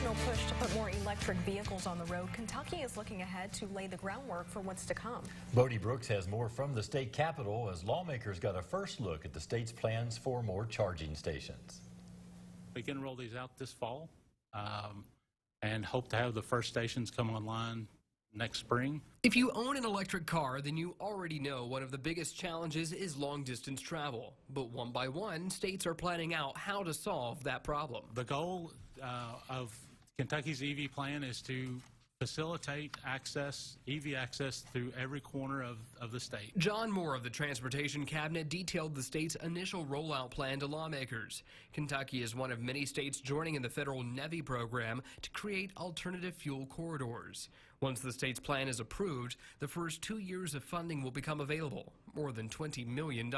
national push to put more electric vehicles on the road, Kentucky is looking ahead to lay the groundwork for what's to come. Bodie Brooks has more from the state capitol as lawmakers got a first look at the state's plans for more charging stations. We can roll these out this fall and hope to have the first stations come online next spring. If you own an electric car, then you already know one of the biggest challenges is long-distance travel. But one by one, states are planning out how to solve that problem. The goal of Kentucky's EV plan is to facilitate EV access through every corner of the state. John Moore of the Transportation Cabinet detailed the state's initial rollout plan to lawmakers. Kentucky is one of many states joining in the federal NEVI program to create alternative fuel corridors. Once the state's plan is approved, the first 2 years of funding will become available, more than $20 million.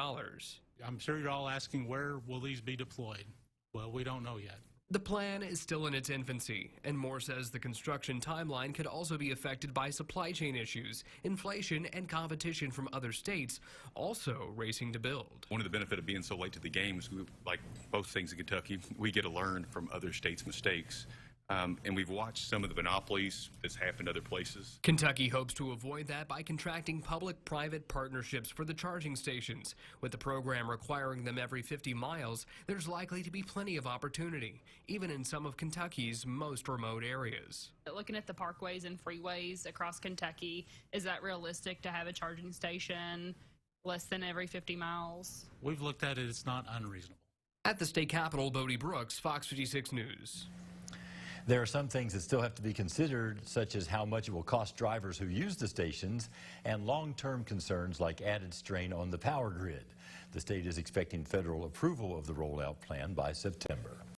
I'm sure you're all asking, where will these be deployed? Well, we don't know yet. The plan is still in its infancy, and Moore says the construction timeline could also be affected by supply chain issues, inflation, and competition from other states also racing to build. One of the benefits of being so late to the game is, like both things in Kentucky, we get to learn from other states' mistakes. And we've watched some of the monopolies that's happened other places. Kentucky hopes to avoid that by contracting public-private partnerships for the charging stations. With the program requiring them every 50 miles, there's likely to be plenty of opportunity, even in some of Kentucky's most remote areas. Looking at the parkways and freeways across Kentucky, is that realistic to have a charging station less than every 50 miles? We've looked at it. It's not unreasonable. At the state capitol, Bodie Brooks, Fox 56 News. There are some things that still have to be considered, such as how much it will cost drivers who use the stations and long-term concerns like added strain on the power grid. The state is expecting federal approval of the rollout plan by September.